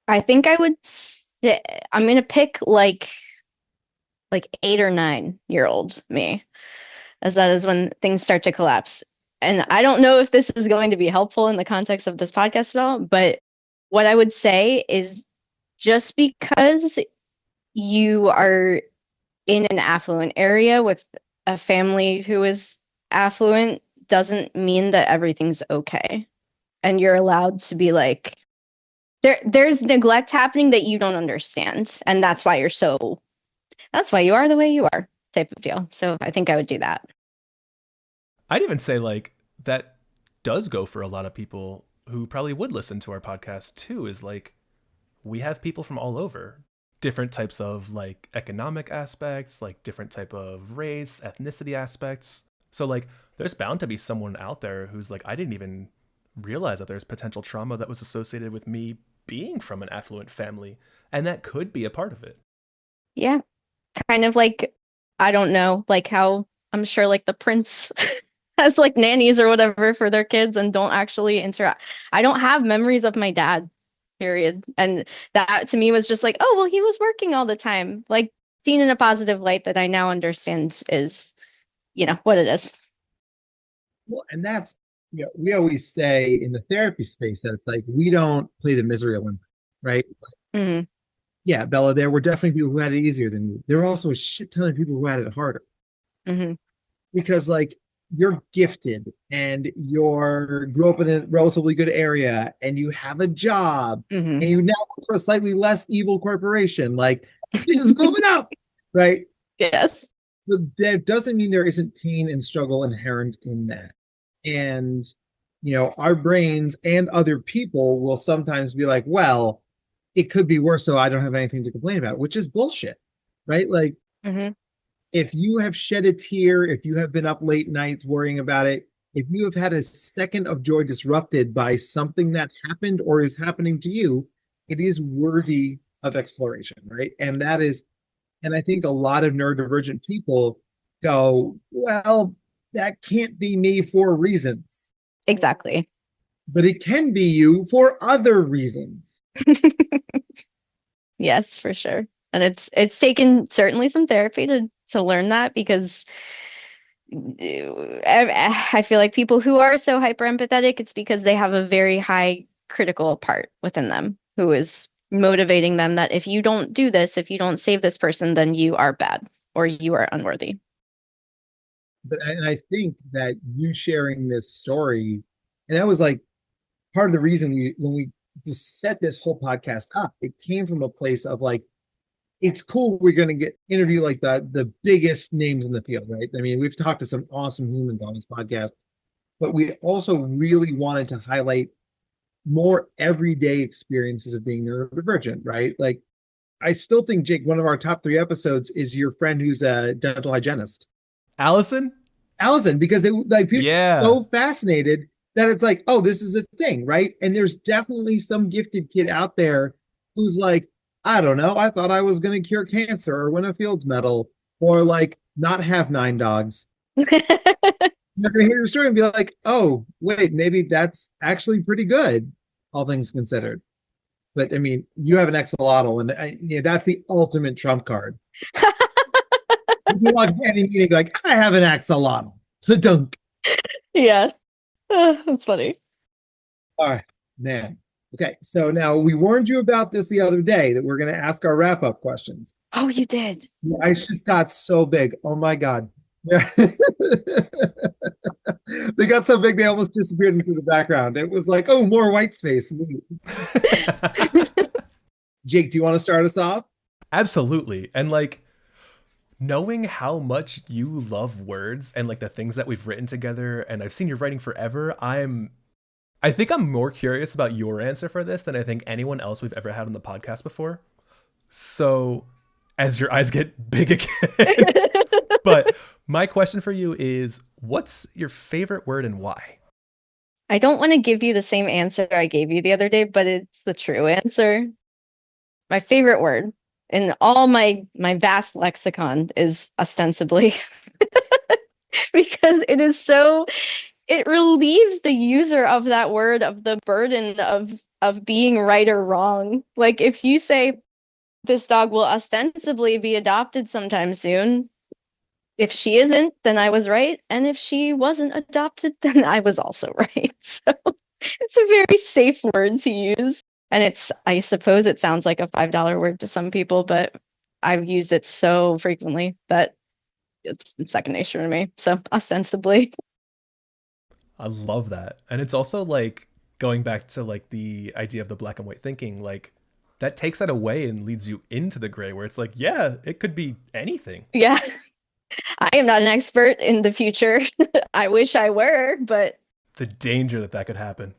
I think I would say, I'm going to pick like 8 or 9-year-old me, as that is when things start to collapse. And I don't know if this is going to be helpful in the context of this podcast at all, but what I would say is just because you are in an affluent area with a family who is affluent doesn't mean that everything's okay. And you're allowed to be like, there's neglect happening that you don't understand. And that's why you are the way you are, type of deal. So I think I would do that. I'd even say like that does go for a lot of people who probably would listen to our podcast too, is like, we have people from all over, different types of like economic aspects, like different type of race, ethnicity aspects. So like there's bound to be someone out there who's like, I didn't even realize that there's potential trauma that was associated with me being from an affluent family. And that could be a part of it. Yeah. Kind of like, I don't know, like how I'm sure like the prince has like nannies or whatever for their kids and don't actually interact. I don't have memories of my dad period. And that to me was just like, oh, well, he was working all the time. Like, seen in a positive light that I now understand is, what it is. Well, and that's, we always say in the therapy space that it's like, we don't play the misery Olympics, right? Hmm. Yeah, Bella, there were definitely people who had it easier than you. There were also a shit ton of people who had it harder Hmm. because, like, you're gifted and you're grew up in a relatively good area and you have a job Hmm. and you now work for a slightly less evil corporation. Like, just moving up, right? Yes. But that doesn't mean there isn't pain and struggle inherent in that. And, our brains and other people will sometimes be like, well, it could be worse, so I don't have anything to complain about, which is bullshit, right? Like, Hmm. if you have shed a tear, if you have been up late nights worrying about it, if you have had a second of joy disrupted by something that happened or is happening to you, it is worthy of exploration, right? And I think a lot of neurodivergent people go, well, that can't be me for reasons, Exactly. but it can be you for other reasons. Yes, for sure. And it's taken certainly some therapy to learn that, because I feel like people who are so hyper empathetic, it's because they have a very high critical part within them who is motivating them that if you don't do this, if you don't save this person, then you are bad or you are unworthy. And I think that you sharing this story, and that was like part of the reason when we just set this whole podcast up, it came from a place of like, it's cool we're going to get interview like the biggest names in the field, right? I mean, we've talked to some awesome humans on this podcast, but we also really wanted to highlight more everyday experiences of being neurodivergent, right? Like, I still think, Jake, one of our top 3 episodes is your friend who's a dental hygienist, Allison? Allison, because it like people are Yeah. so fascinated that it's like, oh, this is a thing, right? And there's definitely some gifted kid out there who's like, I don't know, I thought I was going to cure cancer or win a Fields medal or like not have 9 dogs. You're going to hear your story and be like, oh, wait, maybe that's actually pretty good, all things considered. But I mean, you have an axolotl, and that's the ultimate trump card. You walk in any meeting like, I have an axolotl. The dunk. Yeah. That's funny. All right, man. Okay, so now we warned you about this the other day that we're going to ask our wrap up questions. Oh, you did. The ice just got so big. Oh my God. They got so big they almost disappeared into the background. It was like, oh, more white space. Jake, do you want to start us off? Absolutely. And like, knowing how much you love words and like the things that we've written together, and I've seen your writing forever, I think I'm more curious about your answer for this than I think anyone else we've ever had on the podcast before. So, as your eyes get big again, but my question for you is, what's your favorite word and why? I don't want to give you the same answer I gave you the other day, but it's the true answer. My favorite word in all my vast lexicon is ostensibly, because it relieves the user of that word of the burden of being right or wrong. Like, if you say this dog will ostensibly be adopted sometime soon, if she isn't, then I was right, and if she wasn't adopted, then I was also right. So it's a very safe word to use. And I suppose it sounds like a $5 word to some people, but I've used it so frequently that it's second nature to me. So ostensibly. I love that. And it's also like going back to like the idea of the black and white thinking, like that takes that away and leads you into the gray where it's like, yeah, it could be anything. Yeah. I am not an expert in the future. I wish I were, but The danger that could happen.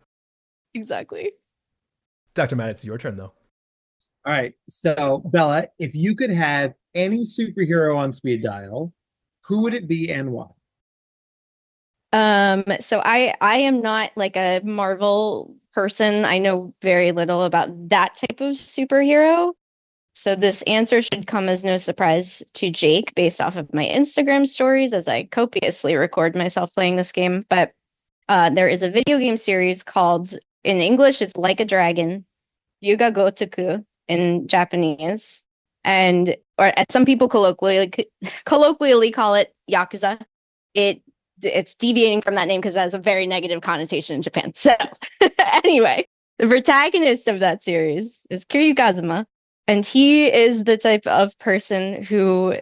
exactly. Dr. Matt, it's your turn though. All right. So, Bella, if you could have any superhero on speed dial, who would it be and why? So I am not like a Marvel person. I know very little about that type of superhero. So this answer should come as no surprise to Jake based off of my Instagram stories as I copiously record myself playing this game. But there is a video game series called, in English, it's Like a Dragon. Yuga Gotoku in Japanese, and or as some people colloquially call it Yakuza. It's deviating from that name because it has a very negative connotation in Japan. So anyway, the protagonist of that series is Kiryu Kazuma, and he is the type of person who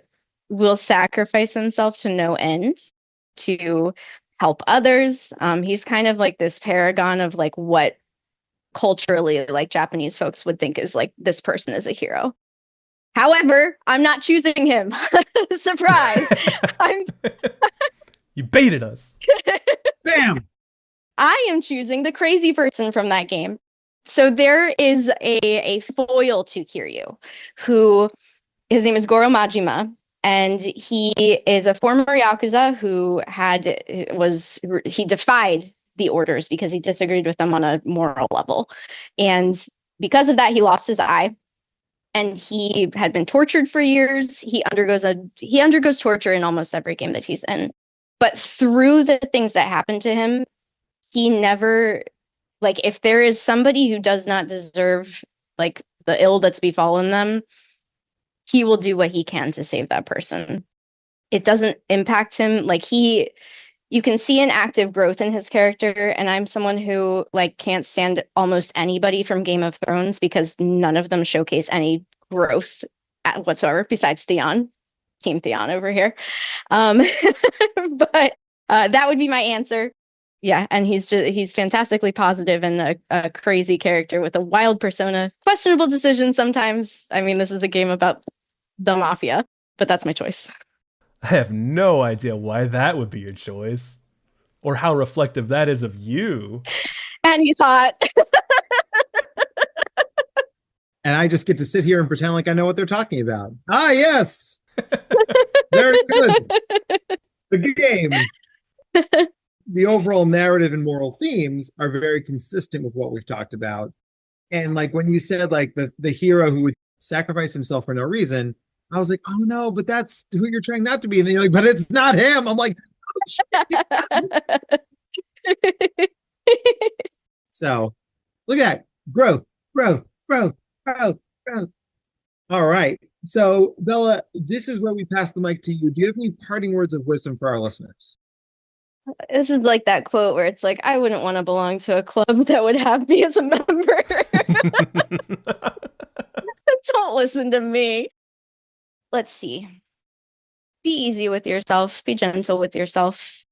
will sacrifice himself to no end to help others. He's kind of like this paragon of like what culturally like Japanese folks would think is like this person is a hero. However, I'm not choosing him. Surprise. You baited us. Bam. I am choosing the crazy person from that game. So there is a foil to Kiryu, who his name is Goro Majima, and he is a former Yakuza who he defied the orders because he disagreed with them on a moral level. And because of that, he lost his eye. And he had been tortured for years. He undergoes torture in almost every game that he's in. But through the things that happened to him, he never, like, if there is somebody who does not deserve like the ill that's befallen them, he will do what he can to save that person. It doesn't impact him. Like you can see an active growth in his character, and I'm someone who like can't stand almost anybody from Game of Thrones because none of them showcase any growth whatsoever besides Theon, Team Theon over here. But that would be my answer. Yeah, and he's fantastically positive and a crazy character with a wild persona, questionable decisions sometimes. I mean, this is a game about the mafia, but that's my choice. I have no idea why that would be your choice, or how reflective that is of you. And he's hot. And I just get to sit here and pretend like I know what they're talking about. Ah, yes. Very good. The game, the overall narrative and moral themes are very consistent with what we've talked about. And like when you said like the hero who would sacrifice himself for no reason, I was like, oh no, but that's who you're trying not to be. And then you're like, but it's not him. I'm like, oh, shit. So look at that. Growth. All right. So Bella, this is where we pass the mic to you. Do you have any parting words of wisdom for our listeners? This is like that quote where it's like, I wouldn't want to belong to a club that would have me as a member. Don't listen to me. Let's see. Be easy with yourself. Be gentle with yourself.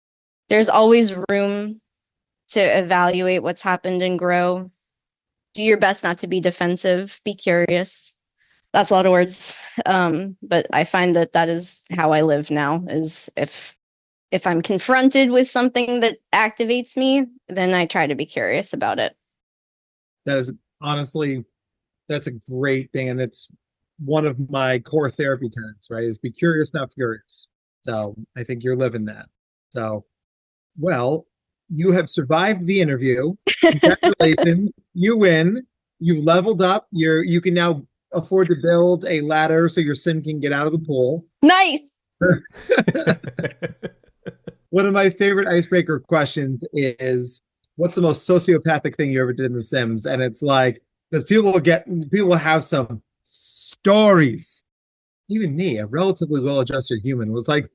There's always room to evaluate what's happened and grow. Do your best not to be defensive. Be curious. That's a lot of words. But I find that is how I live now, is if I'm confronted with something that activates me, then I try to be curious about it. That is honestly, that's a great thing. And it's one of my core therapy tenets, right? Is be curious, not furious. So I think you're living that. So, well, you have survived the interview. Congratulations. You win. You've leveled up. You can now afford to build a ladder so your sim can get out of the pool. Nice. One of my favorite icebreaker questions is, what's the most sociopathic thing you ever did in The Sims? And it's like, because people will have some stories. Even me, a relatively well-adjusted human, was like,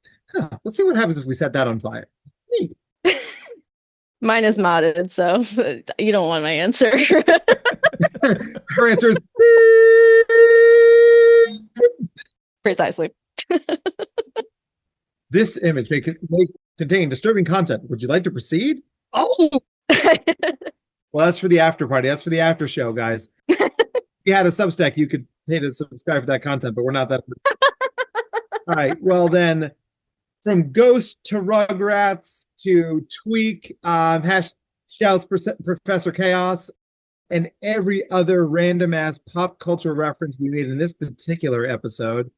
let's see what happens if we set that on fire. Neat. Mine is modded, so you don't want my answer. Her answer is precisely. This image may contain disturbing content. Would you like to proceed? Oh, well, that's for the after party. That's for the after show, guys. If you had a Substack, you could pay to subscribe to that content, but we're not that. All right. Well, then, from Ghost to Rugrats to Tweak, shouts Professor Chaos, and every other random ass pop culture reference we made in this particular episode,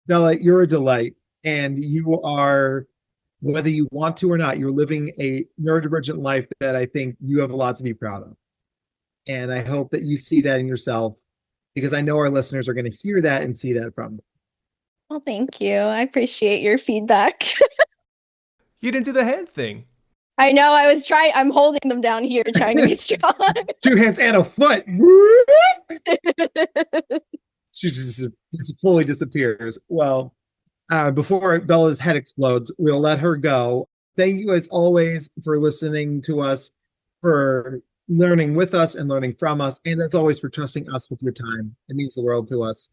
Bella, you're a delight. And you are, whether you want to or not, you're living a neurodivergent life that I think you have a lot to be proud of. And I hope that you see that in yourself, because I know our listeners are going to hear that and see that from you. Well, thank you. I appreciate your feedback. You didn't do the hand thing. I know. I'm holding them down here, trying to be strong. 2 hands and a foot. She just fully disappears. Well, before Bella's head explodes, we'll let her go. Thank you, as always, for listening to us, for learning with us and learning from us, and as always, for trusting us with your time. It means the world to us.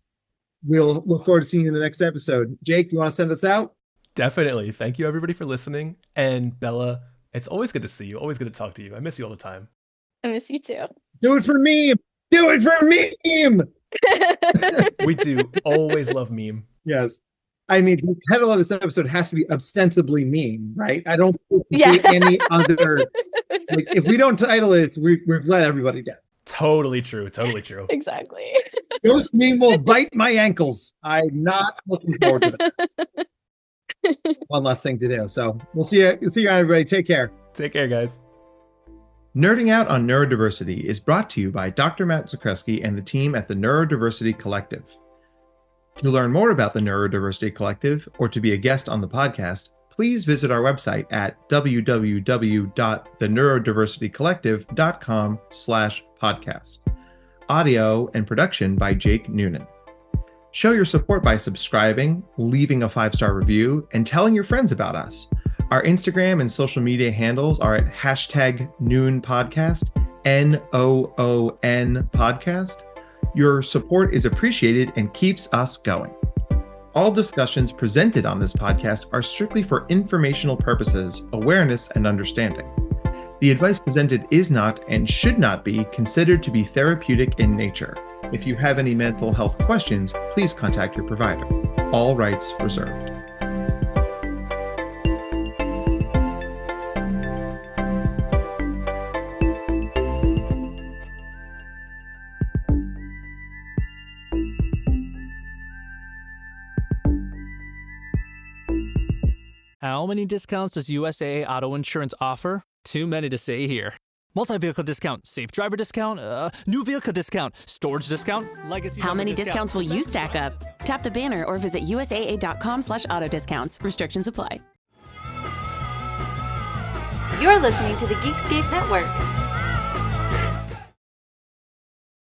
We'll look forward to seeing you in the next episode. Jake, you want to send us out? Definitely. Thank you, everybody, for listening. And Bella, it's always good to see you. Always good to talk to you. I miss you all the time. I miss you too. Do it for meme. Do it for meme. We do always love meme. Yes. I mean, the title of this episode has to be Ostensibly Meme, right? I don't think any other. Like, if we don't title it, we've let everybody down. Totally true. Totally true. Exactly. Ghost meme will bite my ankles. I'm not looking forward to that. One last thing to do. So we'll see you. See you, everybody. Take care. Take care, guys. Nerding Out on Neurodiversity is brought to you by Dr. Matt Zakreski and the team at the Neurodiversity Collective. To learn more about the Neurodiversity Collective or to be a guest on the podcast, please visit our website at www.theneurodiversitycollective.com/podcast. Audio and production by Jake Noonan. Show your support by subscribing, leaving a 5-star review, and telling your friends about us. Our Instagram and social media handles are at #NoonPodcast, NOON podcast. Your support is appreciated and keeps us going. All discussions presented on this podcast are strictly for informational purposes, awareness, and understanding. The advice presented is not and should not be considered to be therapeutic in nature. If you have any mental health questions, please contact your provider. All rights reserved. How many discounts does USAA Auto Insurance offer? Too many to say here. Multi-vehicle discount, safe driver discount, new vehicle discount, storage discount, legacy. How many discounts will you stack up? Tap the banner or visit usaa.com/auto discounts. Restrictions apply. You're listening to the Geekscape Network.